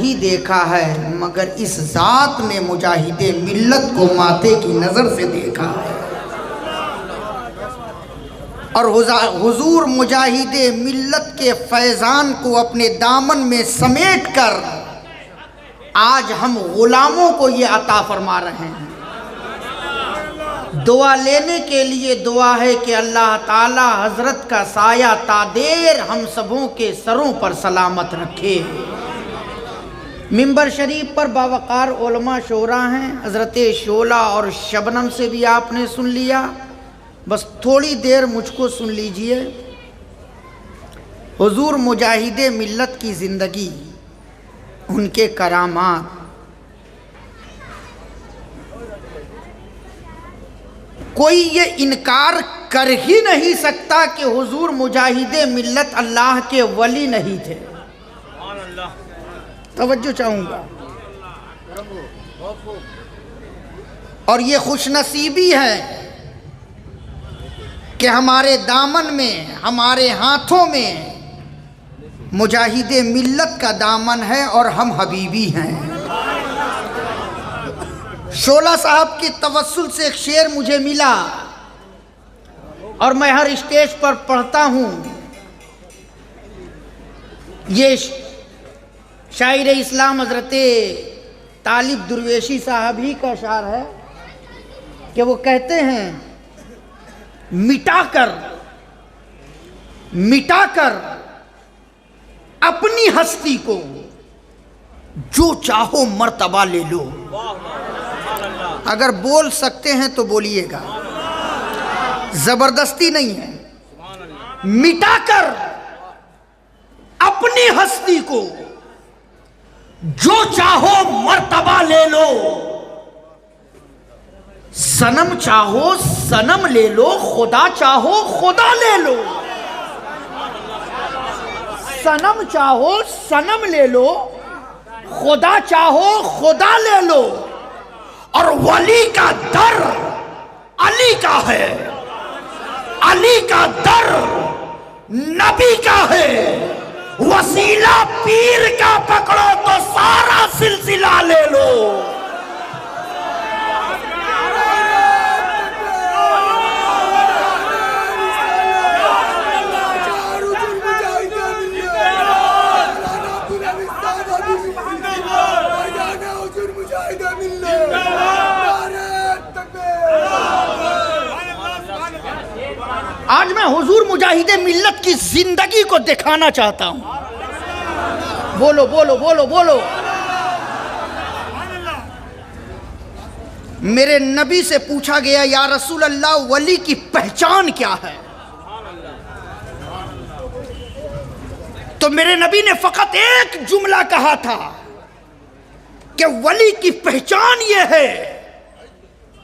نہیں دیکھا ہے مگر اس ذات نے مجاہد ملت کو ماتھے کی نظر سے دیکھا ہے۔ اور حضور مجاہد ملت کے فیضان کو اپنے دامن میں سمیٹ کر آج ہم غلاموں کو یہ عطا فرما رہے ہیں۔ دعا لینے کے لیے دعا ہے کہ اللہ تعالی حضرت کا سایہ تا دیر ہم سبوں کے سروں پر سلامت رکھے۔ منبر شریف پر باوقار علماء شورا ہیں، حضرت شعلہ اور شبنم سے بھی آپ نے سن لیا، بس تھوڑی دیر مجھ کو سن لیجئے۔ حضور مجاہد ملت کی زندگی، ان کے کرامات، کوئی یہ انکار کر ہی نہیں سکتا کہ حضور مجاہد ملت اللہ کے ولی نہیں تھے۔ توجہ چاہوں گا، اور یہ خوش نصیبی ہے کہ ہمارے دامن میں، ہمارے ہاتھوں میں مجاہد ملت کا دامن ہے اور ہم حبیبی ہیں۔ شعلہ صاحب کی توسل سے ایک شعر مجھے ملا اور میں ہر اسٹیج پر پڑھتا ہوں۔ یہ شاعر اسلام حضرت طالب درویشی صاحب ہی کا اشعار ہے کہ وہ کہتے ہیں مٹا کر اپنی ہستی کو جو چاہو مرتبہ لے لو۔ اگر بول سکتے ہیں تو بولیے گا، زبردستی نہیں ہے۔ مٹا کر اپنی ہستی کو جو چاہو مرتبہ لے لو، صنم چاہو صنم لے لو، خدا چاہو خدا لے لو۔ صنم چاہو صنم لے لو، خدا چاہو خدا لے لو، اور ولی کا در علی کا ہے، علی کا در نبی کا ہے، وسیلہ پیر کا پکڑو تو سارا سلسلہ لے لو۔ آج میں حضور مجاہد ملت کی زندگی کو دکھانا چاہتا ہوں۔ بولو بولو بولو بولو۔ میرے نبی سے پوچھا گیا یا رسول اللہ ولی کی پہچان کیا ہے؟ تو میرے نبی نے فقط ایک جملہ کہا تھا کہ ولی کی پہچان یہ ہے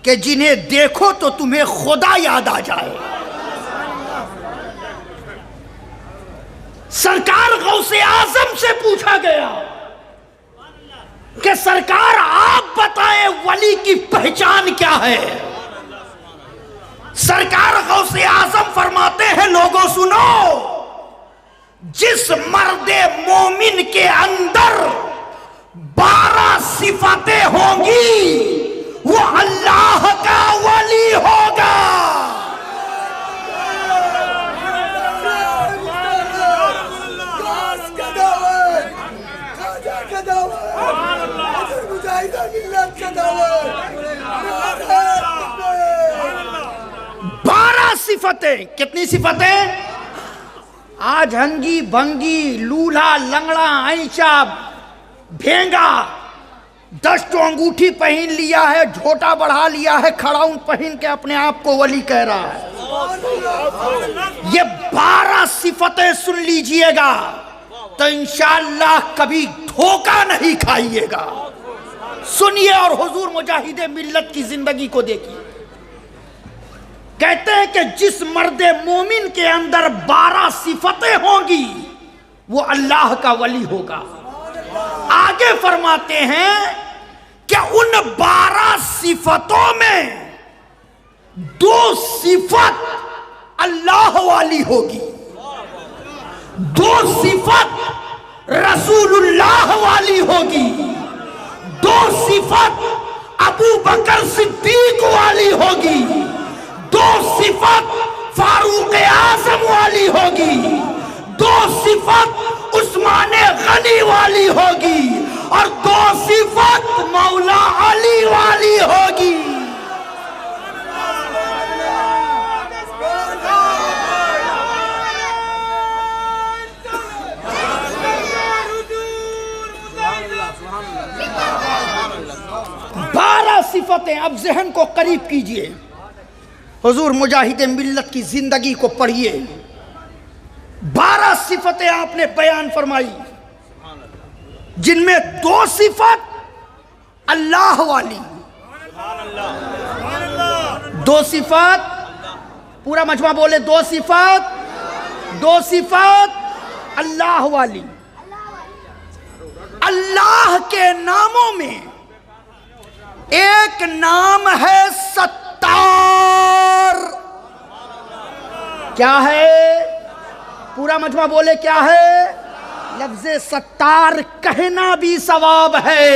کہ جنہیں دیکھو تو تمہیں خدا یاد آ جائے۔ سرکار غوث اعظم سے پوچھا گیا کہ سرکار آپ بتائیں ولی کی پہچان کیا ہے؟ سرکار غوث اعظم فرماتے ہیں لوگوں سنو، جس مرد مومن کے اندر 12 صفتیں ہوں گی وہ اللہ کا ولی ہوگا۔ صفتیں، کتنی صفتیں؟ آج ہنگی بھنگی لولہا لنگڑا عیشہ بھینگا دشت و انگوٹھی پہن لیا ہے، جھوٹا بڑھا لیا ہے، کھڑاؤں پہن کے اپنے آپ کو ولی کہہ رہا ہے۔ یہ 12 صفتیں سن لیجئے گا تو انشاءاللہ کبھی دھوکہ نہیں کھائیے گا۔ سنیے اور حضور مجاہد ملت کی زندگی کو دیکھیے۔ کہتے ہیں کہ جس مرد مومن کے اندر 12 صفتیں ہوں گی وہ اللہ کا ولی ہوگا۔ آگے فرماتے ہیں کہ ان 12 صفتوں میں 2 صفت اللہ والی ہوگی، 2 صفت رسول اللہ والی ہوگی، دو صفت ابو بکر صدیق والی ہوگی، دو صفت فاروق اعظم والی ہوگی، دو صفت عثمان غنی والی ہوگی، اور دو صفت مولا علی والی ہوگی۔ بارہ صفتیں، اب ذہن کو قریب کیجئے، حضور مجاہد ملت کی زندگی کو پڑھیے، 12 صفتیں آپ نے بیان فرمائی، جن میں 2 صفت اللہ والی، 2 صفت، پورا مجمع بولے 2 صفت، 2 صفت اللہ والی۔ اللہ کے ناموں میں ایک نام ہے ستار۔ کیا ہے؟ پورا مجمع بولے کیا ہے؟ لفظ ستار کہنا بھی ثواب ہے۔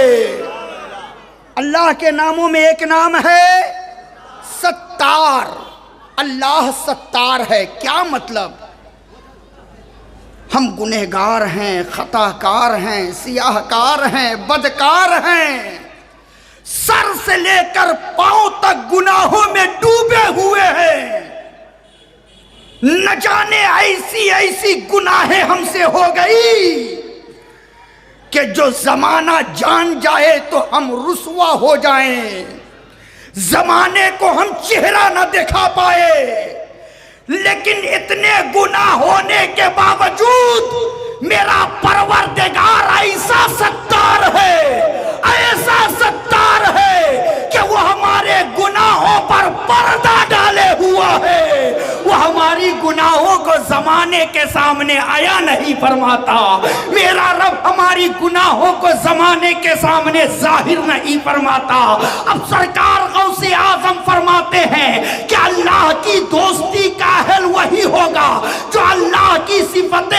اللہ کے ناموں میں ایک نام ہے ستار۔ اللہ ستار ہے، کیا مطلب؟ ہم گنہگار ہیں، خطا کار ہیں، سیاہ کار ہیں، بدکار ہیں، سر سے لے کر پاؤں تک گناہوں میں ڈوبے ہوئے ہیں، نہ جانے ایسی ایسی گناہیں ہم سے ہو گئی کہ جو زمانہ جان جائے تو ہم رسوا ہو جائیں، زمانے کو ہم چہرہ نہ دکھا پائے، لیکن اتنے گناہ ہونے کے باوجود میرا پروردگار ایسا ستار ہے، ایسا ستار ہے کہ وہ ہمارے گناہوں پر پردہ ڈالے ہوا ہے، وہ ہماری گناہوں کو زمانے کے سامنے عیاں نہیں فرماتا، میرا رب ہماری گناہوں کو زمانے کے سامنے ظاہر نہیں فرماتا۔ اب سرکار غوث اعظم فرماتے ہیں کہ اللہ کی دوستی کا اہل وہی ہوگا جو اللہ کی صفت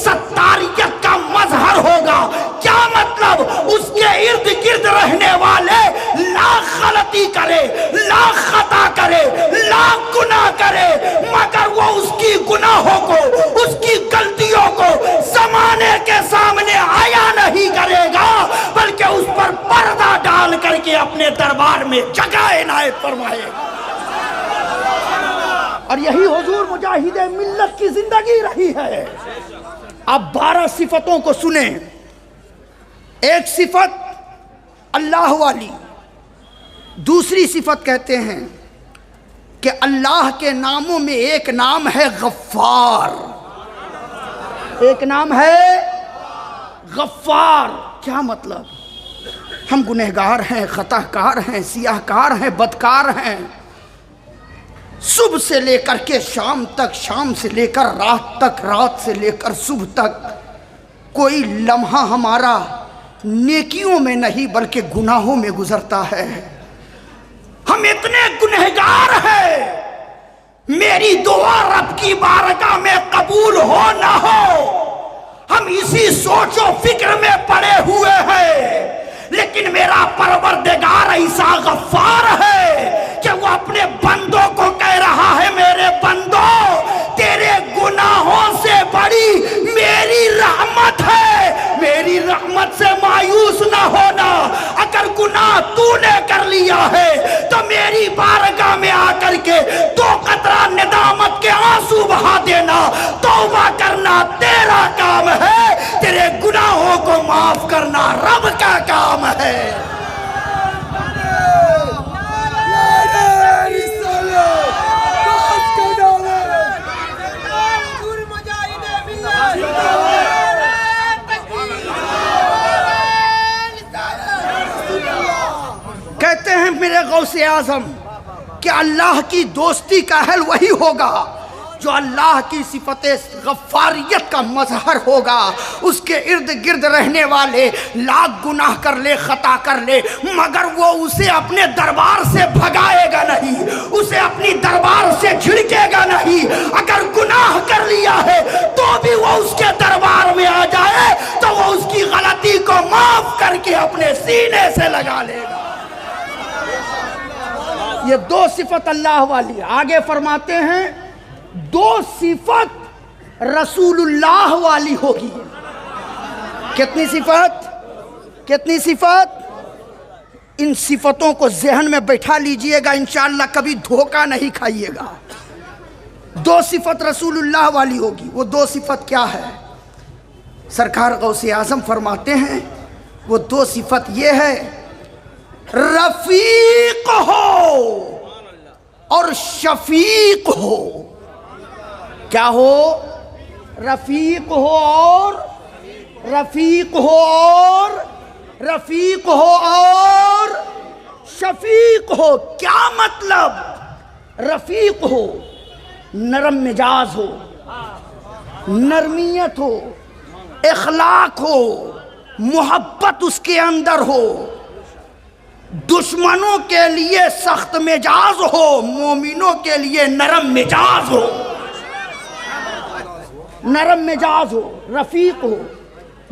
ستاریت کا مظہر ہوگا۔ کیا مطلب؟ اس کے ارد گرد رہنے والے لاکھ غلطی کرے، لاکھ خطا کرے، لاکھ گناہ کرے، مگر وہ اس کی گناہوں کو، اس کی غلطیوں کو زمانے کے سامنے عیاں نہیں کرے گا، بلکہ اس پر پردہ ڈال کر کے اپنے دربار میں جگہ عنایت فرمائے گا۔ اور یہی حضور مجاہد ملت کی زندگی رہی ہے۔ آپ 12 صفتوں کو سنیں۔ ایک صفت اللہ والی، دوسری صفت کہتے ہیں کہ اللہ کے ناموں میں ایک نام ہے غفار، ایک نام ہے غفار۔ کیا مطلب؟ ہم گنہگار ہیں، خطا کار ہیں، سیاہ کار ہیں، بدکار ہیں، صبح سے لے کر کے شام تک، شام سے لے کر رات تک، رات سے لے کر صبح تک کوئی لمحہ ہمارا نیکیوں میں نہیں بلکہ گناہوں میں گزرتا ہے۔ ہم اتنے گنہگار ہیں، میری دعا رب کی بارگاہ میں قبول ہو نہ ہو، ہم اسی سوچ و فکر میں پڑے ہوئے ہیں، لیکن میرا پروردگار ایسا غفار ہے کہ وہ اپنے بندوں کو کہہ رہا ہے، میرے بندوں تیرے گناہوں سے بڑی میری رحمت ہے، میری رحمت سے مایوس نہ ہونا۔ اگر گناہ تو نے کر لیا ہے تو میری بارگاہ میں آ کر کے 2 قطرہ ندامت کے آنسو بہا دینا، توبہ کرنا تیرا کام ہے، تیرے گناہوں کو معاف کرنا رب کا کام ہے۔ کہتے ہیں میرے غوث اعظم کہ اللہ کی دوستی کا اہل وہی ہوگا جو اللہ کی صفت غفاریت کا مظہر ہوگا، اس کے ارد گرد رہنے والے لاکھ گناہ کر لے، خطا کر لے، مگر وہ اسے اپنے دربار سے بھگائے گا نہیں، اسے اپنی دربار سے جھڑکے گا نہیں۔ اگر گناہ کر لیا ہے تو بھی وہ اس کے دربار میں آ جائے تو وہ اس کی غلطی کو معاف کر کے اپنے سینے سے لگا لے گا۔ یہ دو صفت اللہ والی۔ آگے فرماتے ہیں دو صفت رسول اللہ والی ہوگی۔ کتنی صفت؟ کتنی صفت؟ ان صفتوں کو ذہن میں بیٹھا لیجئے گا، انشاءاللہ کبھی دھوکہ نہیں کھائیے گا۔ دو صفت رسول اللہ والی ہوگی۔ وہ دو صفت کیا ہے؟ سرکار غوث اعظم فرماتے ہیں وہ دو صفت یہ ہے، رفیق ہو اور شفیق ہو۔ کیا ہو؟ رفیق ہو اور رفیق ہو اور رفیق ہو اور شفیق ہو۔ کیا مطلب؟ رفیق ہو، نرم مزاج ہو، نرمیت ہو، اخلاق ہو، محبت اس کے اندر ہو، دشمنوں کے لیے سخت مزاج ہو، مومنوں کے لیے نرم مزاج ہو، نرم مزاج ہو، رفیق ہو۔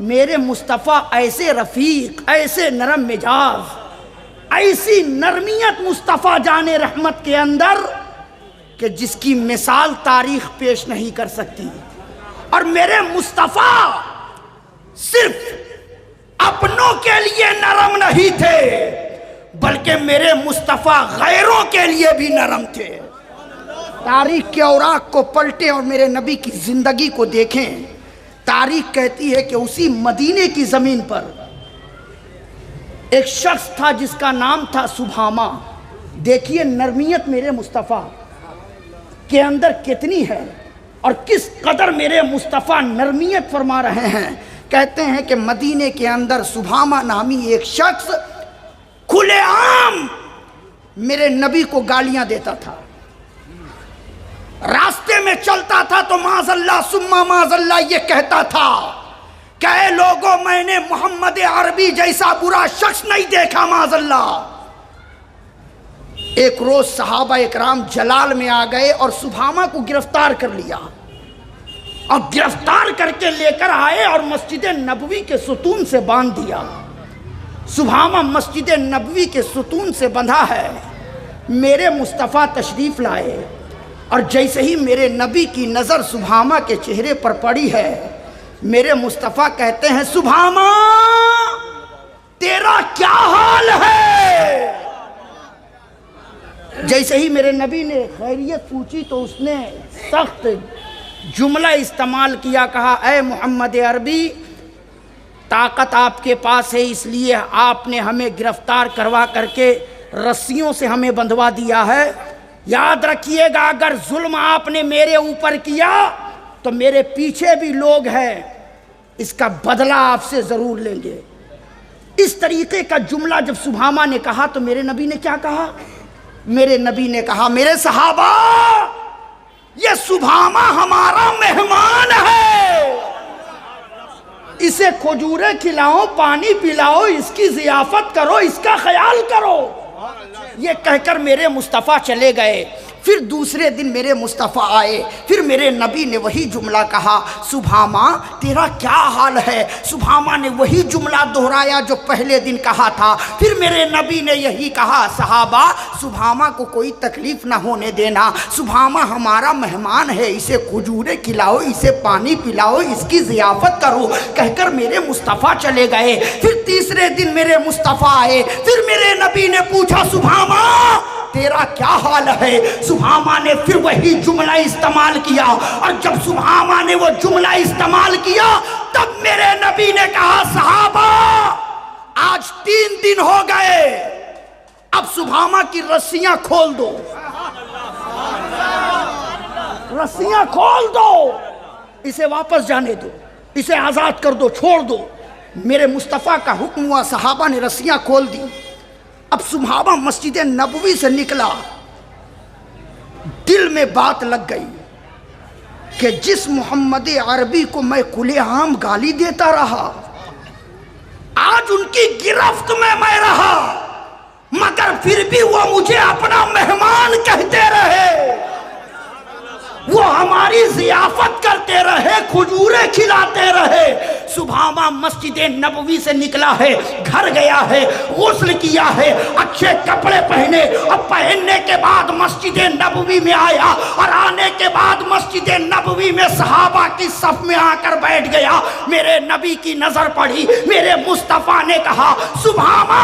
میرے مصطفیٰ ایسے رفیق، ایسے نرم مزاج، ایسی نرمیت مصطفیٰ جان رحمت کے اندر کہ جس کی مثال تاریخ پیش نہیں کر سکتی۔ اور میرے مصطفیٰ صرف اپنوں کے لیے نرم نہیں تھے بلکہ میرے مصطفیٰ غیروں کے لیے بھی نرم تھے۔ تاریخ کے اوراق کو پلٹیں اور میرے نبی کی زندگی کو دیکھیں۔ تاریخ کہتی ہے کہ اسی مدینے کی زمین پر ایک شخص تھا جس کا نام تھا سبحامہ۔ دیکھیے نرمیت میرے مصطفیٰ کے اندر کتنی ہے اور کس قدر میرے مصطفیٰ نرمیت فرما رہے ہیں۔ کہتے ہیں کہ مدینے کے اندر سبحامہ نامی ایک شخص کھلے عام میرے نبی کو گالیاں دیتا تھا، راستے میں چلتا تھا تو معاذ اللہ ثم معاذ اللہ یہ کہتا تھا کہ اے لوگوں میں نے محمد عربی جیسا برا شخص نہیں دیکھا معاذ اللہ۔ ایک روز صحابہ اکرام جلال میں آ گئے اور سبحامہ کو گرفتار کر لیا اور گرفتار کر کے لے کر آئے اور مسجد نبوی کے ستون سے باندھ دیا۔ سبحامہ مسجد نبوی کے ستون سے بندھا ہے۔ میرے مصطفیٰ تشریف لائے اور جیسے ہی میرے نبی کی نظر سبحامہ کے چہرے پر پڑی ہے، میرے مصطفیٰ کہتے ہیں سبحامہ تیرا کیا حال ہے؟ جیسے ہی میرے نبی نے خیریت پوچھی تو اس نے سخت جملہ استعمال کیا، کہا اے محمد عربی طاقت آپ کے پاس ہے، اس لیے آپ نے ہمیں گرفتار کروا کر کے رسیوں سے ہمیں بندھوا دیا ہے۔ یاد رکھیے گا اگر ظلم آپ نے میرے اوپر کیا تو میرے پیچھے بھی لوگ ہیں، اس کا بدلہ آپ سے ضرور لیں گے۔ اس طریقے کا جملہ جب سبحامہ نے کہا تو میرے نبی نے کیا کہا؟ میرے نبی نے کہا میرے صحابہ یہ سبحامہ ہمارا مہمان ہے، اسے کھجوریں کھلاؤ، پانی پلاؤ، اس کی ضیافت کرو، اس کا خیال کرو۔ یہ کہہ کر میرے مصطفیٰ چلے گئے۔ پھر دوسرے دن میرے مصطفیٰ آئے، پھر میرے نبی نے وہی جملہ کہا سبحامہ تیرا کیا حال ہے؟ سبحامہ نے وہی جملہ دہرایا جو پہلے دن کہا تھا۔ پھر میرے نبی نے یہی کہا صحابہ سبحامہ کو کوئی تکلیف نہ ہونے دینا، سبحامہ ہمارا مہمان ہے، اسے کھجوریں کھلاؤ، اسے پانی پلاؤ، اس کی ضیافت کرو، کہہ کر میرے مصطفیٰ چلے گئے۔ پھر تیسرے دن میرے مصطفیٰ آئے، پھر میرے نبی نے پوچھا سبحامہ تیرا کیا حال ہے؟ سبحامہ نے پھر وہی جملہ استعمال کیا، اور جب سبحامہ نے وہ جملہ استعمال کیا تب میرے نبی نے کہا صحابہ آج 3 دن ہو گئے، اب سبحامہ کی رسیاں کھول دو، رسیاں کھول دو، اسے واپس جانے دو، اسے آزاد کر دو، چھوڑ دو۔ میرے مصطفیٰ کا حکم ہوا، صحابہ نے رسیاں کھول دی۔ اب سبحامہ مسجد نبوی سے نکلا، دل میں بات لگ گئی، کہ جس محمد عربی کو میں کھلے عام گالی دیتا رہا، آج ان کی گرفت میں رہا، مگر پھر بھی وہ مجھے اپنا مہمان کہتے رہے، وہ ہماری ضیافت کرتے رہے، کھجوریں کھلاتے رہے۔ صبح مسجد نبوی سے نکلا ہے، گھر گیا ہے، غسل کیا ہے، اچھے کپڑے پہنے، اب پہننے کے بعد مسجد نبوی میں آیا، اور آنے کے بعد مسجد نبوی میں صحابہ کی صف میں آ کر بیٹھ گیا۔ میرے نبی کی نظر پڑی، میرے مصطفیٰ نے کہا سبحانہ،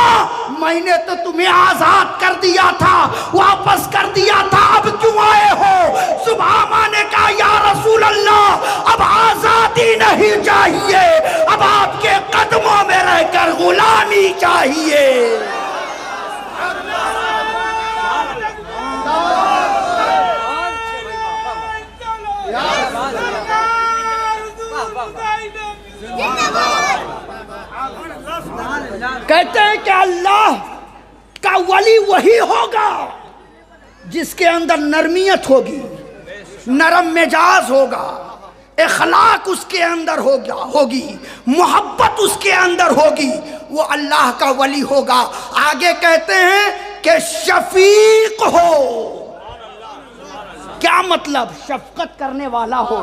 میں نے تو تمہیں آزاد کر دیا تھا، واپس کر دیا تھا، اب کیوں آئے ہو؟ سبحانہ نے کہا یا رسول اللہ، اب آزادی نہیں چاہیے، اب آپ کے قدموں میں رہ کر غلامی چاہیے۔ کہتے ہیں کہ اللہ کا ولی وہی ہوگا جس کے اندر نرمیت ہوگی، نرم مزاج ہوگا، اخلاق اس کے اندر ہوگی، محبت اس کے اندر ہوگی، وہ اللہ کا ولی ہوگا۔ آگے کہتے ہیں کہ شفیق ہو۔ کیا مطلب؟ شفقت کرنے والا ہو،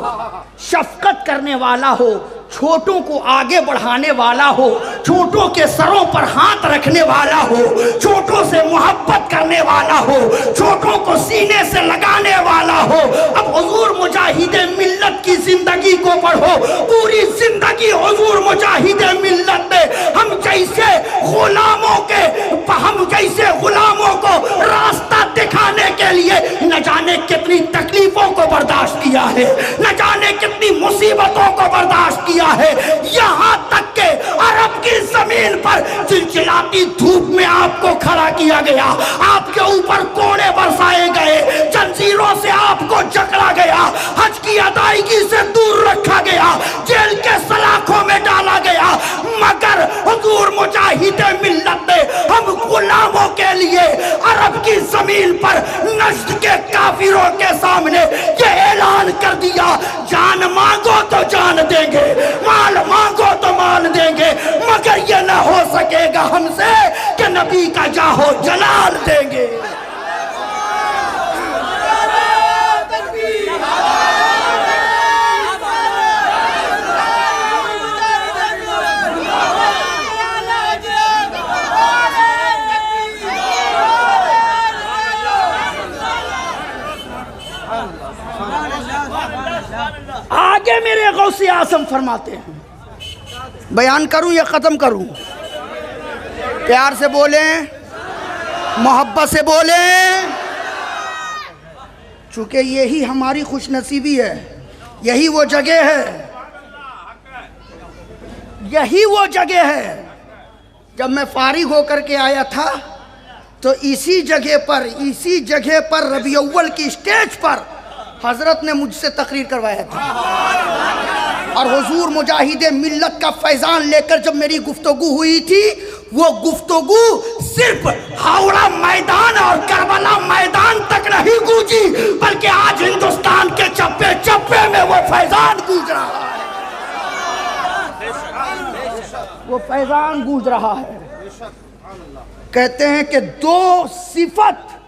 شفقت کرنے والا ہو، چھوٹوں کو آگے بڑھانے والا ہو، چھوٹوں کے سروں پر ہاتھ رکھنے والا ہو، چھوٹوں سے محبت کرنے والا ہو، چھوٹوں کو سینے سے لگانے والا ہو۔ اب حضور مجاہد ملت کی زندگی کو پڑھو، پوری زندگی حضور مجاہد ملت نے ہم جیسے غلاموں کو راستہ دکھانے کے لیے نہ جانے کتنی تکلیفوں کو برداشت کیا ہے، نہ جانے کتنی مصیبتوں کو برداشت کیا ہے، یہاں تک کہ عرب کی زمین پر چلچلاتی دھوپ میں آپ کو کھڑا کیا گیا، آپ کے اوپر کوڑے برسائے گئے، زنجیروں سے آپ کو جکڑا گیا، حج کی ادائیگی سے دور رکھا گیا، جیل کے سلاخوں میں ڈالا گیا، مگر حضور مجاہد ملت نے ہم غلاموں کے لیے عرب کی زمین پر نجد کے کافروں کے سامنے یہ اعلان کر دیا، جان مانگو تو جان دیں گے، مال مانگو تو مال دیں گے، مگر یہ نہ ہو سکے گا ہم سے کہ نبی کا جاہو جلال دیں گے۔ آگے میرے غوث اعظم فرماتے ہیں، بیان کروں یا ختم کروں؟ پیار سے بولیں، محبت سے بولیں، چونکہ یہی ہماری خوش نصیبی ہے، یہی وہ جگہ ہے، یہی وہ جگہ ہے۔ جب میں فارغ ہو کر کے آیا تھا تو اسی جگہ پر ربیع اول کی اسٹیج پر حضرت نے مجھ سے تقریر کروایا تھا، اور حضور مجاہد ملت کا فیضان لے کر جب میری گفتگو ہوئی تھی، وہ گفتگو صرف ہاوڑہ میدان اور کربلا میدان تک نہیں گونجی، بلکہ آج ہندوستان کے چپے چپے میں وہ فیضان گونج رہا ہے، وہ فیضان گونج رہا ہے۔ کہتے ہیں کہ دو صفت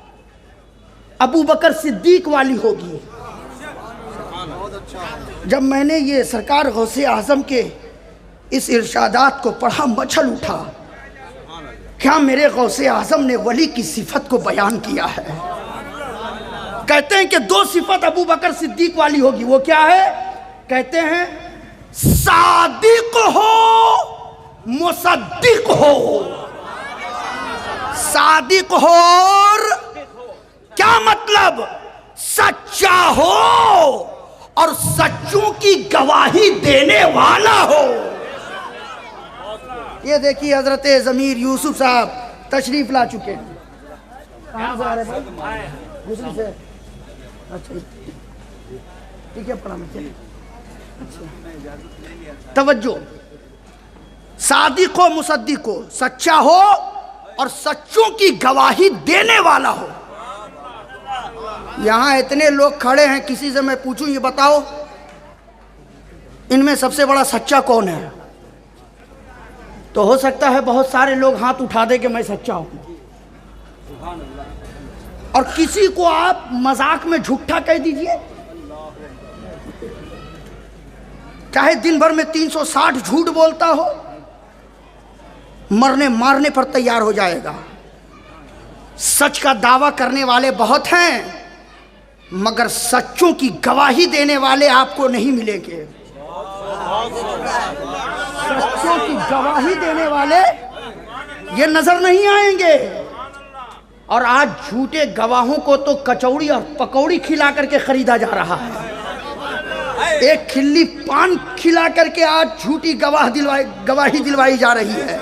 ابو بکر صدیق والی ہوگی۔ جب میں نے یہ سرکار غوث اعظم کے اس ارشادات کو پڑھا، مچل اٹھا، کیا میرے غوث اعظم نے ولی کی صفت کو بیان کیا ہے؟ کہتے ہیں کہ دو صفت ابو بکر صدیق والی ہوگی، وہ کیا ہے؟ کہتے ہیں صادق ہو، مصدق ہو۔ صادق ہو اور کیا مطلب؟ سچا ہو اور سچوں کی گواہی دینے والا ہو۔ یہ دیکھیے حضرت ضمیر یوسف صاحب تشریف لا چکے ہیں۔ کہاں سے آ رہے بھائی؟ دوسری سے؟ اچھا ٹھیک ہے، پڑھا میں چلیں۔ توجہ، صادق ہو، مصدق ہو، سچا ہو اور سچوں کی گواہی دینے والا ہو۔ یہاں اتنے لوگ کھڑے ہیں، کسی سے میں پوچھوں یہ بتاؤ ان میں سب سے بڑا سچا کون ہے؟ تو ہو سکتا ہے بہت سارے لوگ ہاتھ اٹھا دے کہ میں سچا ہوں، اور کسی کو آپ مذاق میں جھوٹا کہہ دیجئے، چاہے دن بھر میں 360 جھوٹ بولتا ہو، مرنے مارنے پر تیار ہو جائے گا۔ سچ کا دعویٰ کرنے والے بہت ہیں، مگر سچوں کی گواہی دینے والے آپ کو نہیں ملیں گے۔ سچوں کی گواہی دینے والے یہ نظر نہیں آئیں گے۔ اور آج جھوٹے گواہوں کو تو کچوڑی اور پکوڑی کھلا کر کے خریدا جا رہا ہے، ایک کھلی پان کھلا کر کے آج جھوٹی گواہی دلوائی جا رہی ہے۔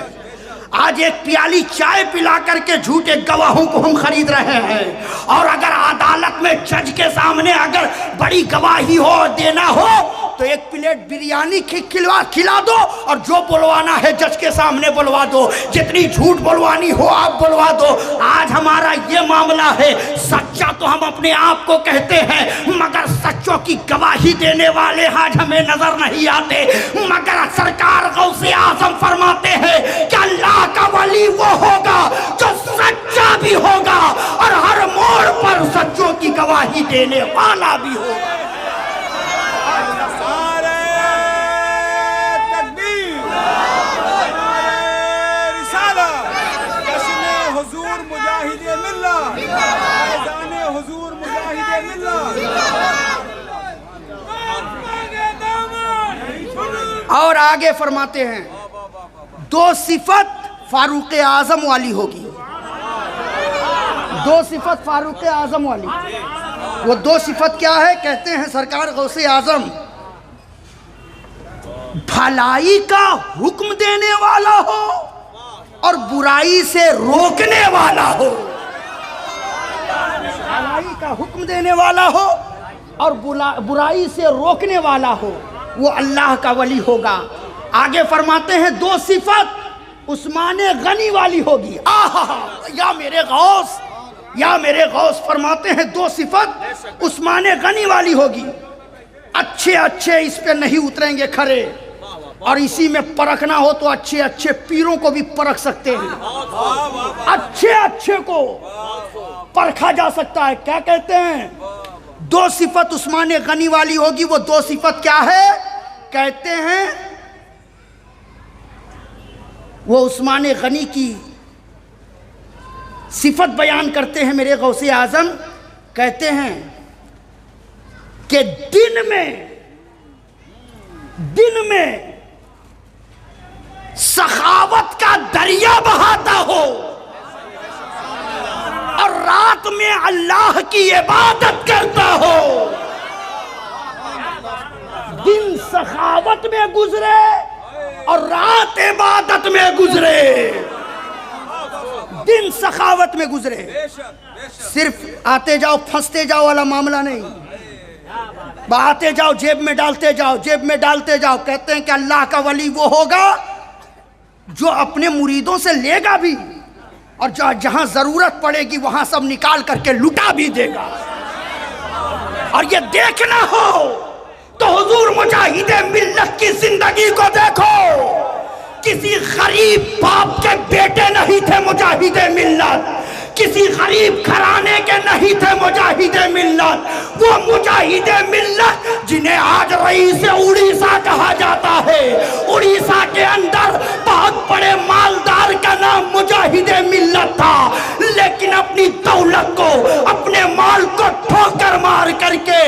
آج ایک پیالی چائے پلا کر کے جھوٹے گواہوں کو ہم خرید رہے ہیں، اور اگر عدالت میں جج کے سامنے اگر بڑی گواہی ہو دینا ہو تو ایک پلیٹ بریانی کھلا دو، اور جو بلوانا ہے جج کے سامنے بلوا دو، جتنی جھوٹ بلوانی ہو آپ بلوا دو۔ آج ہمارا یہ معاملہ ہے، سچا تو ہم اپنے آپ کو کہتے ہیں، مگر سچوں کی گواہی دینے والے آج ہمیں نظر نہیں آتے۔ مگر سرکار غوث اعظم فرماتے ہیں کہ اللہ کا ولی وہ ہوگا جو سچا بھی ہوگا اور ہر موڑ پر سچوں کی گواہی دینے والا بھی ہوگا۔ اور آگے فرماتے ہیں دو صفت فاروق اعظم والی ہوگی، دو صفت فاروق اعظم والی۔ وہ دو صفت کیا ہے؟ کہتے ہیں سرکار غوث اعظم بھلائی کا حکم دینے والا ہو اور برائی سے روکنے والا ہو، بھلائی کا حکم دینے والا ہو اور برائی سے روکنے والا ہو، وہ اللہ کا ولی ہوگا۔ آگے فرماتے ہیں دو صفت عثمان غنی والی ہوگی۔ یا میرے غوث، یا میرے غوث فرماتے ہیں دو صفت عثمان غنی والی ہوگی۔ اچھے اچھے اس پہ نہیں اتریں گے کھرے، اور اسی میں پرکھنا ہو تو اچھے اچھے پیروں کو بھی پرکھ سکتے ہیں، اچھے اچھے کو پرکھا جا سکتا ہے۔ کیا کہتے ہیں؟ دو صفت عثمان غنی والی ہوگی۔ وہ دو صفت کیا ہے؟ کہتے ہیں وہ عثمان غنی کی صفت بیان کرتے ہیں میرے غوث اعظم، کہتے ہیں کہ دن میں سخاوت کا دریا بہاتا ہو اور رات میں اللہ کی عبادت کرتا ہو۔ دن سخاوت میں گزرے اور رات عبادت میں گزرے، دن سخاوت میں گزرے، صرف آتے جاؤ پھنستے جاؤ والا معاملہ نہیں، آتے جاؤ جیب میں ڈالتے جاؤ، جیب میں ڈالتے جاؤ۔ کہتے ہیں کہ اللہ کا ولی وہ ہوگا جو اپنے مریدوں سے لے گا بھی، اور جہاں ضرورت پڑے گی وہاں سب نکال کر کے لٹا بھی دے گا۔ اور یہ دیکھنا ہو تو حضور مجاہد ملت کی زندگی کو دیکھو، کسی غریب باپ کے بیٹے نہیں تھے مجاہد ملت، کسی غریب گھرانے کے نہیں تھے مجاہد ملت، وہ مجاہد ملت جنہیں آج رئیس اڑیسہ کہا جاتا ہے، اڑیسہ کے اندر بہت بڑے مالدار کا نام مجاہد ملت تھا، لیکن اپنی دولت کو، اپنے مال کو ٹھوکر مار کر کے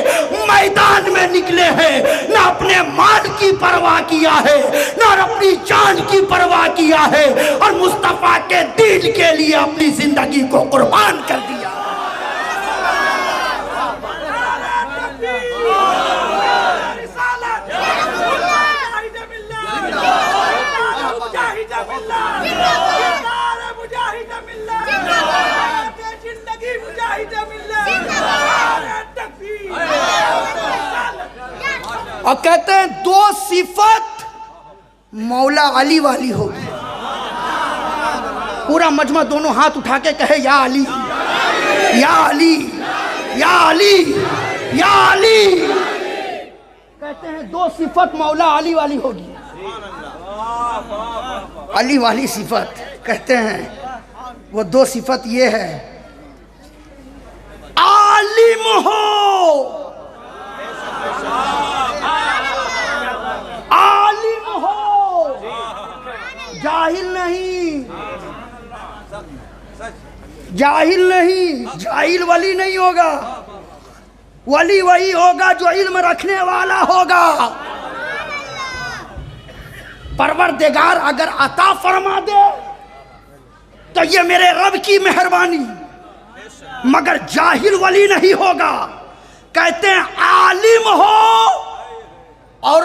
میدان میں نکلے ہیں، نہ اپنے مال کی پرواہ کیا ہے، نہ اپنی جان کی پرواہ کیا ہے، اور مصطفیٰ کے دین کے لیے اپنی زندگی کو قربان کر دیا۔ اور کہتے ہیں دو صفت مولا علی والی ہوگی۔ پورا مجمع دونوں ہاتھ اٹھا کے کہے یا علی، یا علی، یا علی، یا علی۔ کہتے ہیں دو دو صفت مولا علی والی ہوگی. علی والی صفت کہتے ہیں وہ دو صفت یہ ہے، عالم ہو، عالم ہو، جاہل نہیں، جاہل نہیں. جاہل ولی نہیں ہوگا، ولی وہی ہوگا جو علم رکھنے والا ہوگا. پروردگار اگر عطا فرما دے تو یہ میرے رب کی مہربانی، مگر جاہل ولی نہیں ہوگا. کہتے ہیں عالم ہو اور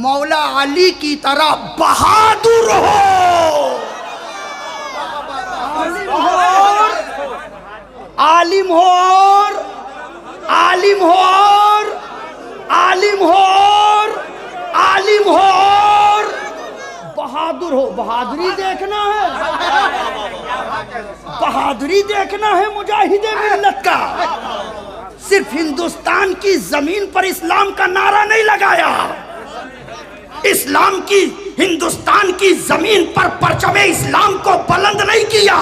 مولا علی کی طرح بہادر ہو. عالم ہو اور عالم ہو اور عالم ہو اور عالم ہو اور بہادر ہو. بہادری دیکھنا ہے، بہادری دیکھنا ہے مجاہد ملت کا. صرف ہندوستان کی زمین پر اسلام کا نعرہ نہیں لگایا، اسلام کی ہندوستان کی زمین پر پرچم اسلام کو بلند نہیں کیا،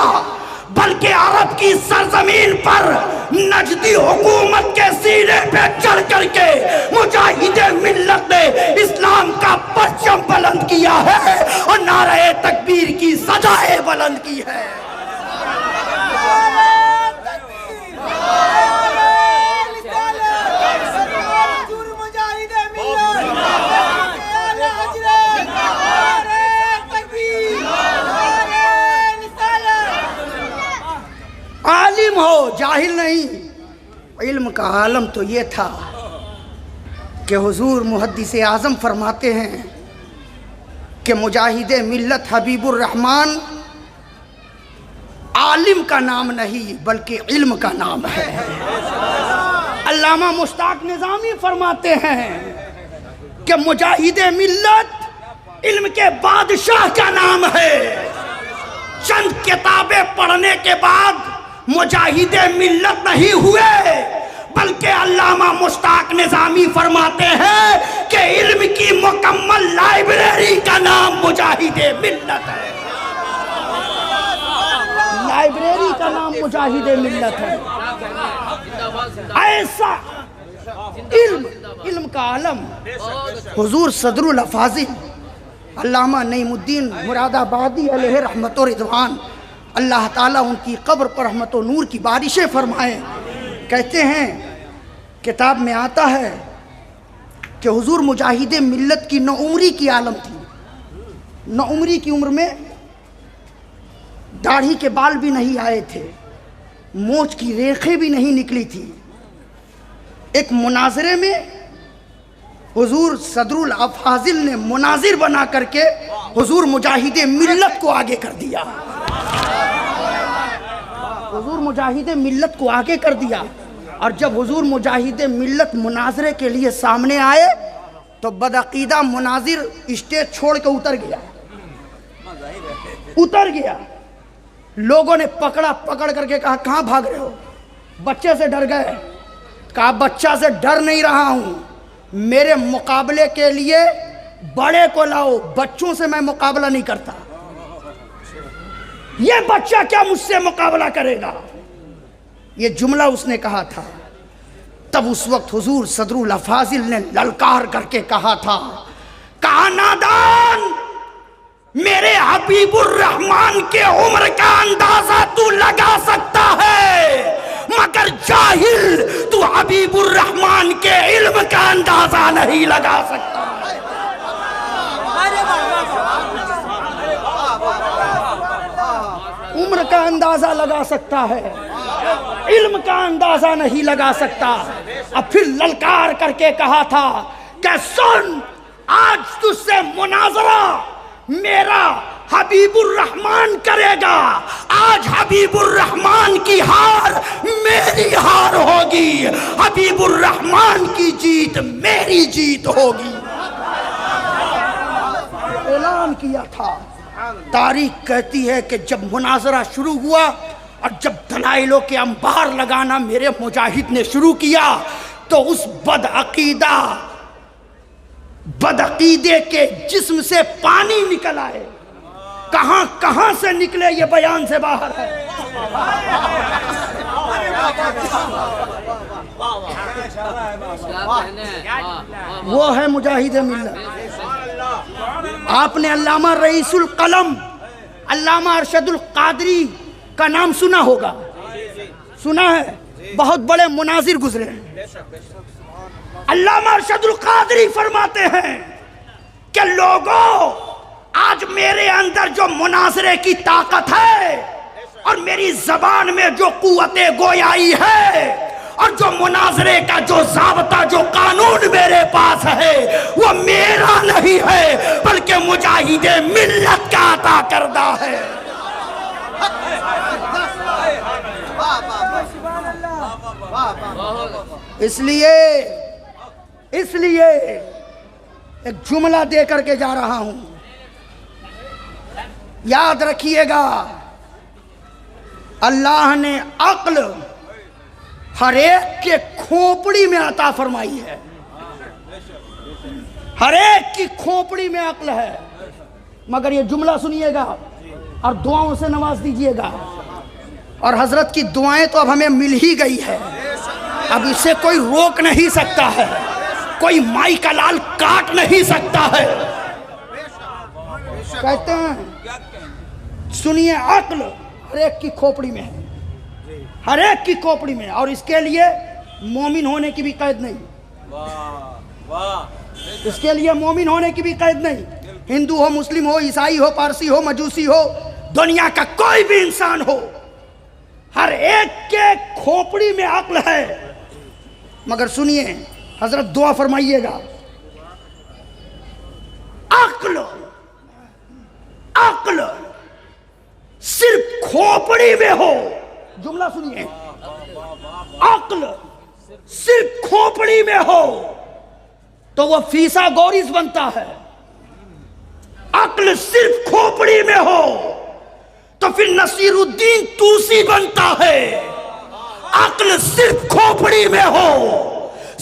بلکہ عرب کی سرزمین پر نجدی حکومت کے سینے پہ چڑھ کر کے مجاہد ملت نے اسلام کا پرچم بلند کیا ہے اور نعرہ تکبیر کی صدائیں بلند کی ہے. عالم ہو، جاہل نہیں. علم کا عالم تو یہ تھا کہ حضور محدث اعظم فرماتے ہیں کہ مجاہد ملت حبیب الرحمن عالم کا نام نہیں بلکہ علم کا نام ہے. علامہ مشتاق نظامی فرماتے ہیں کہ مجاہد ملت علم کے بادشاہ کا نام ہے. چند کتابیں پڑھنے کے بعد مجاہد ملت نہیں ہوئے، بلکہ علامہ مشتاق نظامی فرماتے ہیں کہ علم کی مکمل لائبریری کا نام مجاہد ملت ہے. لائبریری کا نام مجاہد ملت ہے. ایسا علم کا عالم حضور صدر الافاضل علامہ نعیم الدین مراد آبادی علیہ رحمت و رضوان، اللہ تعالیٰ ان کی قبر پر رحمت و نور کی بارشیں فرمائے. کہتے ہیں کتاب میں آتا ہے کہ حضور مجاہد ملت کی نوعمری کی عالم تھی. نوعمری کی عمر میں داڑھی کے بال بھی نہیں آئے تھے، مونچھ کی ریخیں بھی نہیں نکلی تھی. ایک مناظرے میں حضور صدر الافاضل نے مناظر بنا کر کے حضور مجاہد ملت کو آگے کر دیا. حضور مجاہد ملت کو آگے کر دیا. اور جب حضور مجاہد ملت مناظرے کے لیے سامنے آئے تو بدعقیدہ مناظر اسٹیج چھوڑ کے اتر گیا. لوگوں نے پکڑ کر کے کہا کہاں بھاگ رہے ہو؟ بچے سے ڈر گئے. کہا بچہ سے ڈر نہیں رہا ہوں، میرے مقابلے کے لیے بڑے کو لاؤ، بچوں سے میں مقابلہ نہیں کرتا. یہ بچہ کیا مجھ سے مقابلہ کرے گا؟ یہ جملہ اس نے کہا تھا. تب اس وقت حضور صدر الافاضل نے للکار کر کے کہا تھا، کہا نادان، میرے حبیب الرحمن کے عمر کا اندازہ تو لگا سکتا ہے، مگر جاہل تو حبیب الرحمن کے علم کا اندازہ نہیں لگا سکتا. عمر کا اندازہ لگا سکتا ہے، علم کا اندازہ نہیں لگا سکتا. اب پھر للکار کر کے کہا تھا کہ سن، آج تجھ سے مناظرہ میرا حبیب الرحمن کرے گا. آج حبیب الرحمن کی ہار میری ہار ہوگی، حبیب الرحمن کی جیت میری جیت ہوگی. اعلان کیا تھا. تاریخ کہتی ہے کہ جب مناظرہ شروع ہوا اور جب دلائلوں کے انبار لگانا میرے مجاہد نے شروع کیا تو اس بدعقیدہ بدعقیدے کے جسم سے پانی نکل آئے، کہاں کہاں سے نکلے یہ بیان سے باہر ہے۔ وہ ہے مجاہد ملت۔ آپ نے علامہ رئیس القلم علامہ ارشد القادری کا نام سنا ہوگا، سنا ہے؟ بہت بڑے مناظر گزرے ہیں۔ علامہ ارشد القادری فرماتے ہیں کہ لوگوں، آج میرے اندر جو مناظرے کی طاقت ہے اور میری زبان میں جو قوت گویائی ہے اور جو مناظرے کا جو ضابطہ جو قانون میرے پاس ہے، وہ میرا نہیں ہے بلکہ مجاہد ملت کا عطا کردہ ہے۔ اس لیے ایک جملہ دے کر کے جا رہا ہوں، یاد رکھیے گا، اللہ نے عقل ہر ایک کے کھوپڑی میں عطا فرمائی ہے، ہر ایک کی کھوپڑی میں عقل ہے، مگر یہ جملہ سنیے گا اور دعاؤں سے نواز دیجئے گا۔ اور حضرت کی دعائیں تو اب ہمیں مل ہی گئی ہے، اب اسے کوئی روک نہیں سکتا ہے، کوئی مائی کا لال کاٹ نہیں سکتا ہے۔ کہتے ہیں سنیے، عقل ہر ایک کی کھوپڑی میں ہے، ہر ایک کی کھوپڑی میں، اور اس کے لیے مومن ہونے کی بھی قید نہیں، اس کے لیے مومن ہونے کی بھی قید نہیں۔ ہندو ہو، مسلم ہو، عیسائی ہو، پارسی ہو، مجوسی ہو، دنیا کا کوئی بھی انسان ہو، ہر ایک کے کھوپڑی میں عقل ہے۔ مگر سنیے، حضرت دعا فرمائیے گا، عقل صرف کھوپڑی میں ہو، جملہ سنیے، عقل صرف کھوپڑی میں ہو تو وہ فیسا گورس بنتا ہے، عقل صرف کھوپڑی میں ہو تو پھر نصیر الدین توسی بنتا ہے، عقل صرف کھوپڑی میں ہو،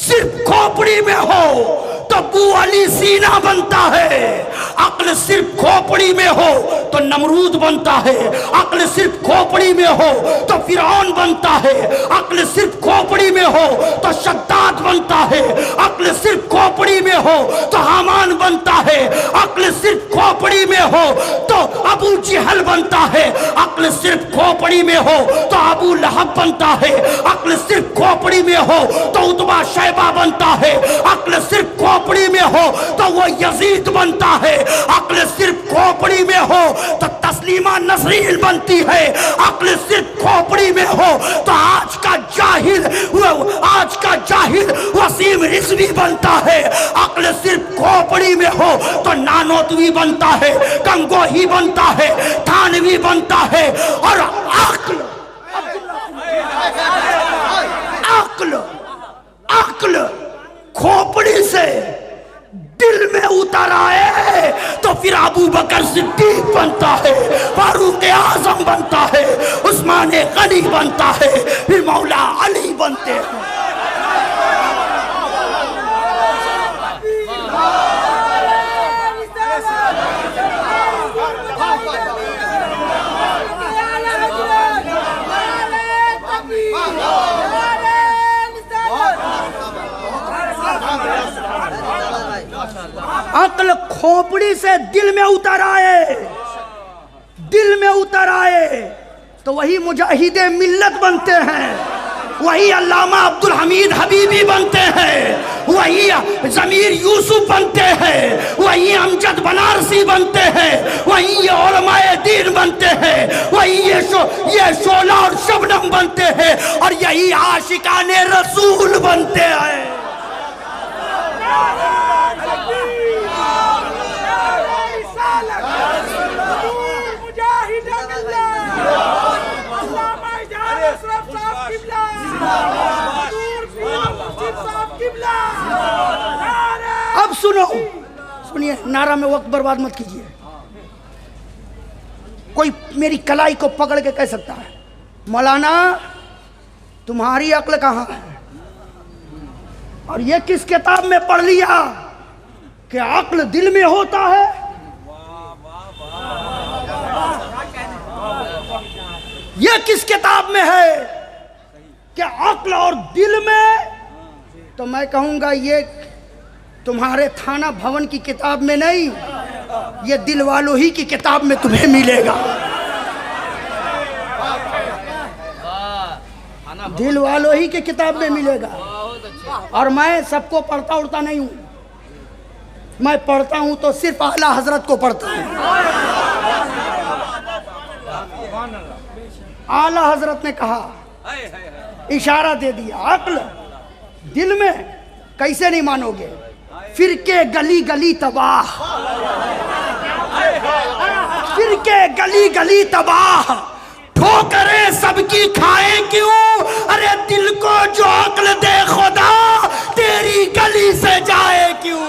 صرف کھوپڑی میں ہو تو ابو علی سینا بنتا ہے، عقل صرف کھوپڑی میں ہو تو نمرود بنتا ہے، عقل صرف کھوپڑی میں ہو تو فرعون بنتا ہے، عقل صرف کھوپڑی میں ہو تو شداد بنتا ہے، عقل صرف کھوپڑی میں ہو تو حامان بنتا ہے، عقل صرف کھوپڑی میں ہو تو ابو جہل بنتا ہے، عقل صرف کھوپڑی میں ہو تو ابو لہب بنتا ہے، عقل صرف کھوپڑی میں ہو تو عتبہ شیبہ بنتا ہے، عقل صرف کھوپڑی میں ہو تو وہ یزید بنتا ہے، عقل صرف کھوپڑی میں ہو تو تسلیمہ نسرین بنتی ہے، عقل صرف کھوپڑی میں ہو تو آج کا جاہل وسیم رضوی بنتا ہے، عقل صرف کھوپڑی میں ہو تو نانوتوی بنتا ہے، گنگوہی بنتا ہے، تھانوی بنتا ہے، اور عقل کھوپڑی سے دل میں اتر آئے تو پھر ابو بکر صدیق بنتا ہے، فاروق اعظم بنتا ہے، عثمان غنی بنتا ہے، پھر مولا علی بنتے ہیں۔ عقل کھوپڑی سے دل میں اتر آئے تو وہی مجاہد ملت بنتے ہیں، وہی علامہ عبدالحمید حبیبی بنتے ہیں، وہی ضمیر یوسف بنتے ہیں، وہی امجد بنارسی بنتے ہیں، وہی یہ علماء دین بنتے ہیں، وہی یہ شعلہ اور شبنم بنتے ہیں، اور یہی عاشقان رسول بنتے ہیں۔ اب سنیے، نعرہ میں وقت برباد مت کیجیے۔ کوئی میری کلائی کو پکڑ کے کہہ سکتا ہے مولانا تمہاری عقل کہاں ہے، اور یہ کس کتاب میں پڑھ لیا، کہ عقل دل میں ہوتا ہے؟ یہ کس کتاب میں ہے کہ عقل اور دل میں؟ تو میں کہوں گا یہ تمہارے تھانہ بھون کی کتاب میں نہیں، یہ دل والوں ہی کی کتاب میں تمہیں ملے گا۔ دل والوں ہی کی کتاب میں ملے گا۔ اور میں سب کو پڑھتا اڑتا نہیں ہوں، میں پڑھتا ہوں تو صرف اعلیٰ حضرت کو پڑھتا ہوں۔ اعلیٰ حضرت نے کہا، اشارہ دے دیا، عقل دل میں کیسے نہیں مانو گے؟ فرقے گلی گلی تباہ، فرقے گلی گلی تباہ، ٹھوکریں سب کی کھائیں کیوں؟ ارے دل کو جو عقل دے خدا، تیری گلی سے جائے کیوں؟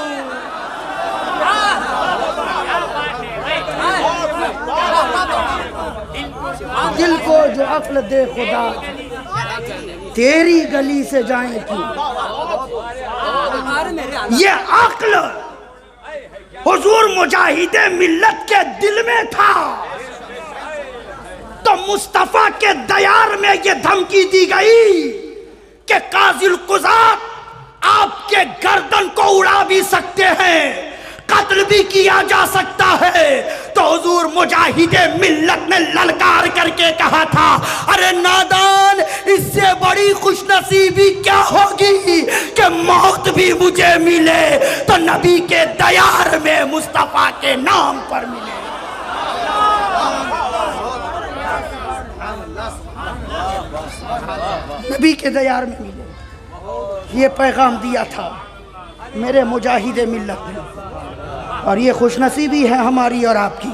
دل کو جو عقل دے خدا، تیری گلی سے جائیں کیوں؟ یہ عقل حضور مجاہد ملت کے دل میں تھا، تو مصطفیٰ کے دیار میں یہ دھمکی دی گئی کہ قاضی القضات آپ کے گردن کو اڑا بھی سکتے ہیں، قتل بھی کیا جا سکتا ہے۔ تو حضور مجاہد ملت نے للکار کر کے کہا تھا، ارے نادان، اس سے بڑی خوش نصیبی کیا ہوگی کہ موت بھی مجھے ملے تو نبی کے دیار میں مصطفیٰ کے نام پر ملے۔ نبی کے دیار میں ملے، یہ پیغام دیا تھا میرے مجاہد ملت نے، اور یہ خوش نصیبی ہے ہماری اور آپ کی۔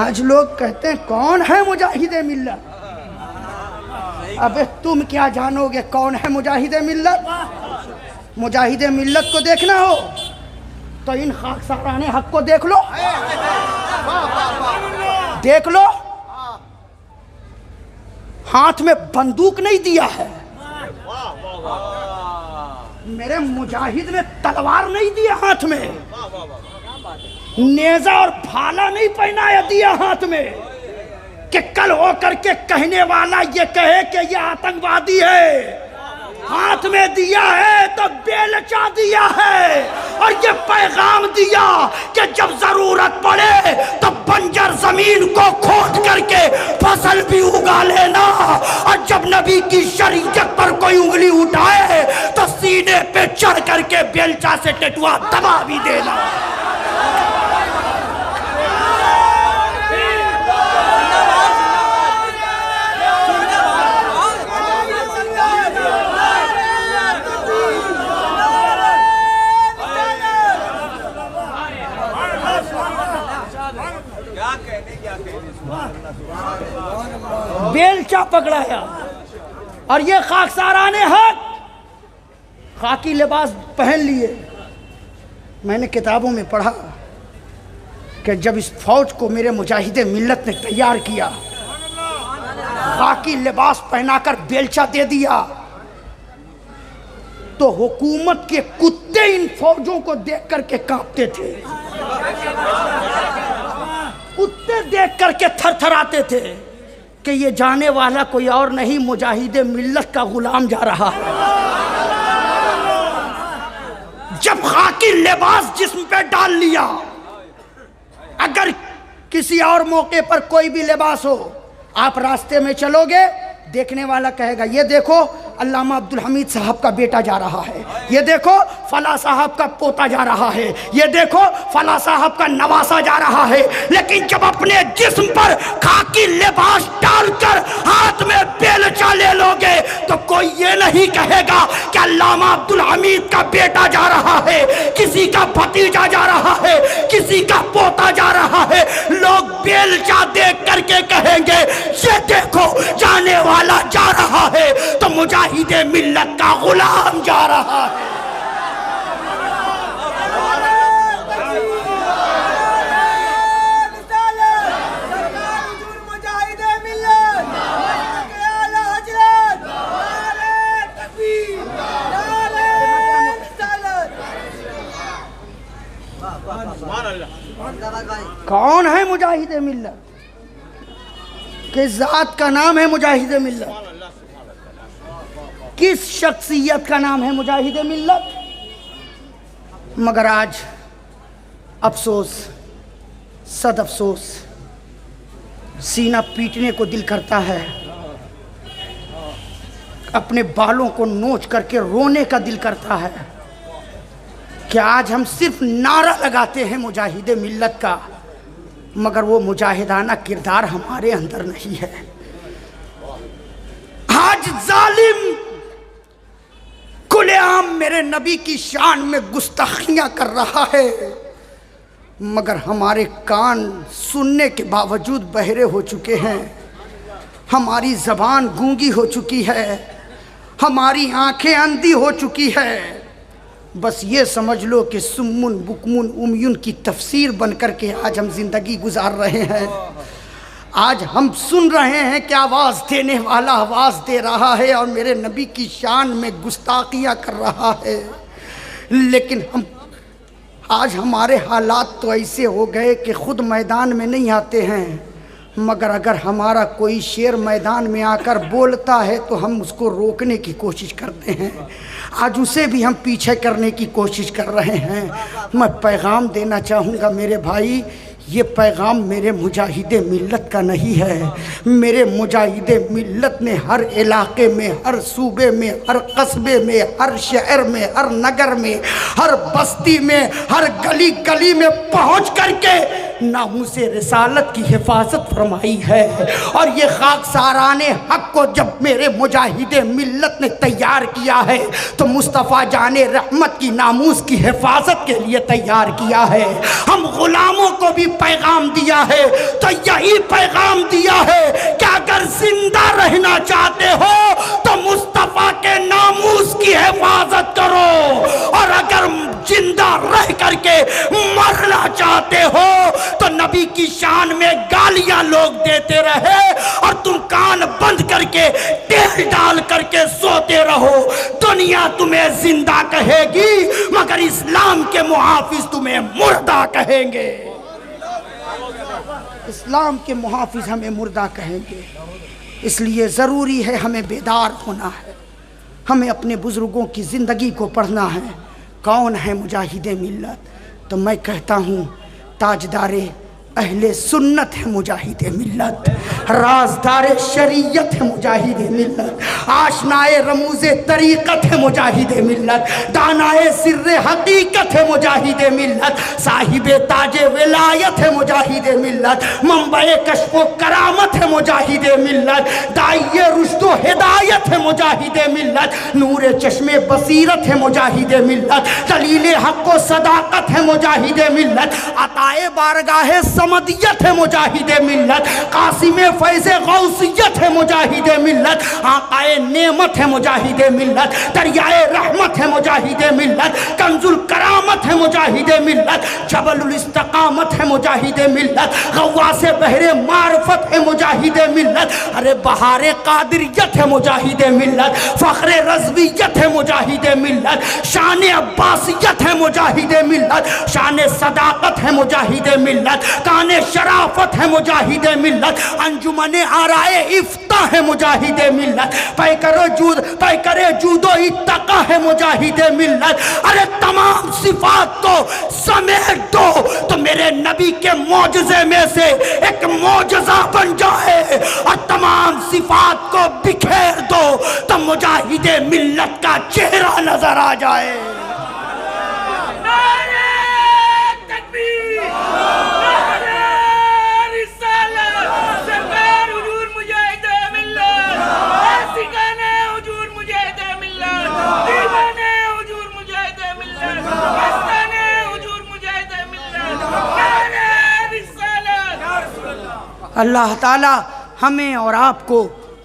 آج لوگ کہتے ہیں کون ہے مجاہد ملت؟ ابے تم کیا جانو گے کون ہے مجاہد ملت؟ مجاہد ملت کو دیکھنا ہو تو ان خاکساران حق کو دیکھ لو، دیکھ لو، ہاتھ میں بندوق نہیں دیا ہے، میرے مجاہد نے تلوار نہیں دیا ہاتھ میں، نیزہ اور بھالا نہیں پہنایا دیا ہاتھ میں کہ کل ہو کر کے کہنے والا یہ کہے کہ یہ آتنکوادی ہے۔ ہاتھ میں دیا ہے تو بیلچا دیا ہے، اور یہ پیغام دیا کہ جب ضرورت پڑے تو بنجر زمین کو کھود کر کے فصل بھی اگا لینا، اور جب نبی کی شریعت پر کوئی انگلی اٹھائے تو سینے پہ چڑھ کر کے بیلچا سے ٹٹوا دبا بھی دینا۔ بیلچا پکڑایا، اور یہ خاکساران حق خاکی لباس پہن لیے۔ میں نے کتابوں میں پڑھا کہ جب اس فوج کو میرے مجاہد ملت نے تیار کیا، خاکی لباس پہنا کر بیلچا دے دیا، تو حکومت کے کتے ان فوجوں کو دیکھ کر کے کانپتے تھے، کتے دیکھ کر کے تھر تھر آتے تھے کہ یہ جانے والا کوئی اور نہیں، مجاہد ملت کا غلام جا رہا ہے۔ جب خاکی لباس جسم پہ ڈال لیا، اگر کسی اور موقع پر کوئی بھی لباس ہو، آپ راستے میں چلو گے، دیکھنے والا کہے گا یہ دیکھو علامہ عبدالحمید صاحب کا بیٹا جا رہا ہے، یہ دیکھو فلاں صاحب کا پوتا جا رہا ہے، یہ دیکھو فلاں صاحب کا نواسا جا رہا ہے۔ لیکن جب اپنے جسم پر خاکی لباس ڈال کر ہاتھ میں بیلچا لے لو گے تو کوئی یہ نہیں کہے گا کہ علامہ عبدالحمید کا بیٹا جا رہا ہے، کسی کا بھتیجا جا رہا ہے، کسی کا پوتا جا رہا ہے۔ لوگ بیلچا دیکھ کر کے کہیں گے یہ دیکھو جانے والا جا رہا ہے تو مجاہد ملت کا غلام جا رہا ہے۔ کون ہے مجاہد ملت؟ کس ذات کا نام ہے مجاہد ملت؟ کس شخصیت کا نام ہے مجاہد ملت؟ مگر آج افسوس، صد افسوس، سینہ پیٹنے کو دل کرتا ہے، اپنے بالوں کو نوچ کر کے رونے کا دل کرتا ہے کہ آج ہم صرف نعرہ لگاتے ہیں مجاہد ملت کا، مگر وہ مجاہدانہ کردار ہمارے اندر نہیں ہے۔ آج ظالم کھلے عام میرے نبی کی شان میں گستاخیاں کر رہا ہے، مگر ہمارے کان سننے کے باوجود بہرے ہو چکے ہیں، ہماری زبان گونگی ہو چکی ہے، ہماری آنکھیں اندھی ہو چکی ہے۔ بس یہ سمجھ لو کہ سمن بکمن امیون کی تفسیر بن کر کے آج ہم زندگی گزار رہے ہیں۔ آج ہم سن رہے ہیں کہ آواز دینے والا آواز دے رہا ہے اور میرے نبی کی شان میں گستاخیاں کر رہا ہے، لیکن آج ہمارے حالات تو ایسے ہو گئے کہ خود میدان میں نہیں آتے ہیں، مگر اگر ہمارا کوئی شیر میدان میں آ کر بولتا ہے تو ہم اس کو روکنے کی کوشش کرتے ہیں، آج اسے بھی ہم پیچھے کرنے کی کوشش کر رہے ہیں۔ میں پیغام دینا چاہوں گا میرے بھائی، یہ پیغام میرے مجاہد ملت کا نہیں ہے۔ میرے مجاہد ملت نے ہر علاقے میں، ہر صوبے میں، ہر قصبے میں، ہر شہر میں، ہر نگر میں، ہر بستی میں، ہر گلی گلی میں پہنچ کر کے ناموس رسالت کی حفاظت فرمائی ہے، اور یہ خاکساران حق کو جب میرے مجاہد ملت نے تیار کیا ہے تو مصطفیٰ جان رحمت کی ناموس کی حفاظت کے لیے تیار کیا ہے۔ ہم غلاموں کو بھی پیغام دیا ہے تو یہی پیغام دیا ہے کہ اگر زندہ رہنا چاہتے ہو تو مصطفیٰ کے ناموس کی حفاظت کرو، اور اگر زندہ رہ کر کے مرنا چاہتے ہو تو نبی کی شان میں گالیاں لوگ دیتے رہے اور تم کان بند کر کے تیل ڈال کر کے سوتے رہو۔ دنیا تمہیں زندہ کہے گی مگر اسلام کے محافظ تمہیں مردہ کہیں گے، اسلام کے محافظ ہمیں مردہ کہیں گے۔ اس لیے ضروری ہے ہمیں بیدار ہونا ہے، ہمیں اپنے بزرگوں کی زندگی کو پڑھنا ہے۔ کون ہے مجاہد ملت؟ تو میں کہتا ہوں تاجدار اہل سنت ہے مجاہد ملت، رازدار شریعت ہے مجاہد ملت، آشنائے رموز طریقت ہے مجاہد ملت، دانائے سر حقیقت ہے مجاہد ملت، صاحب تاج ولایت ہے مجاہد ملت، منبع کشف و کرامت ہے مجاہد ملت، داعی رشد و ہدایت ہے مجاہد ملت، نور چشم بصیرت ہے مجاہد ملت، دلیل حق و صداقت ہے مجاہد ملت، عطائے بارگاہ سمدیت ہے مجاہد ملت، قاسم فیض غوثیت ہے مجاہد ملت، آقائے نعمت ہے مجاہد ملت، دریائے رحمت ہے مجاہد ملت، کنز الکرامت ہے مجاہد ملت، جبل الاستقامت ہے مجاہد ملت، غواص بحر معرفت ہے مجاہد ملت، ارے بہار قادریت ہے مجاہد ملت، فخر رضویت ہے مجاہد ملت، شان عباسیت ہے مجاہد ملت، شان صداقت ہے مجاہد ملت، کان شرافت ہے مجاہد ملت، انجمن آرائے افتاح ہے مجاہد ملت، پیکر جود و اتقا ہے مجاہد ملت۔ ارے تمام صفات کو سمیٹ دو تو میرے نبی کے معجزے میں سے ایک معجزہ بن جائے، اور تمام صفات کو بکھیر دو تو مجاہد ملت کا چہرہ نظر آ جائے۔ اللہ تعالی ہمیں اور آپ کو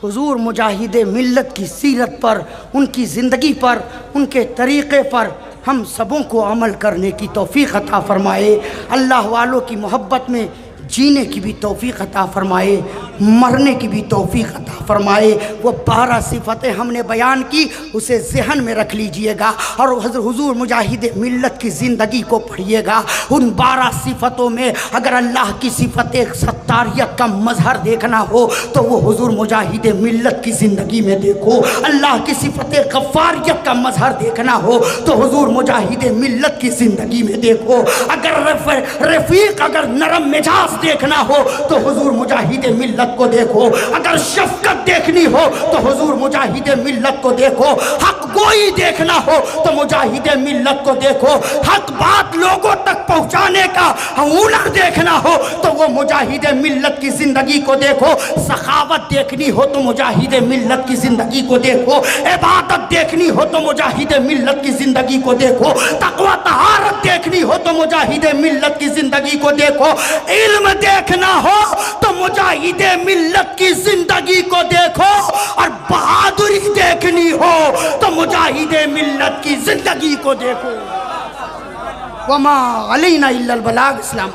حضور مجاہد ملت کی سیرت پر، ان کی زندگی پر، ان کے طریقے پر ہم سبوں کو عمل کرنے کی توفیق عطا فرمائے۔ اللہ والوں کی محبت میں جینے کی بھی توفیق عطا فرمائے، مرنے کی بھی توفیق عطا فرمائے۔ وہ 12 صفتیں ہم نے بیان کی، اسے ذہن میں رکھ لیجئے گا اور حضور مجاہد ملت کی زندگی کو پڑھیے گا۔ ان 12 صفتوں میں اگر اللہ کی صفت ستاریت کا مظہر دیکھنا ہو تو وہ حضور مجاہد ملت کی زندگی میں دیکھو۔ اللہ کی صفت غفاریت کا مظہر دیکھنا ہو تو حضور مجاہد ملت کی زندگی میں دیکھو۔ اگر رفیق، اگر نرم مزاج دیکھنا ہو تو حضور مجاہد ملت کو دیکھو۔ اگر شفقت دیکھنی ہو تو حضور مجاہد ملت کو دیکھو۔ حق گوئی دیکھنا ہو تو مجاہد ملت کو دیکھو۔ حق بات لوگوں تک پہنچانے کا ہنر دیکھنا ہو تو وہ مجاہد ملت کی زندگی کو دیکھو۔ سخاوت دیکھنی ہو تو مجاہد ملت کی زندگی کو دیکھو۔ عبادت دیکھنی ہو تو مجاہد ملت کی زندگی کو دیکھو۔ تقوی طہارت دیکھنی ہو تو مجاہد ملت کی زندگی کو دیکھو۔ علم دیکھنا ہو تو مجاہد ملت کی زندگی کو دیکھو، اور بہادری دیکھنی ہو تو مجاہد ملت کی زندگی کو دیکھو۔ وما علینا الا البلاغ۔ اسلام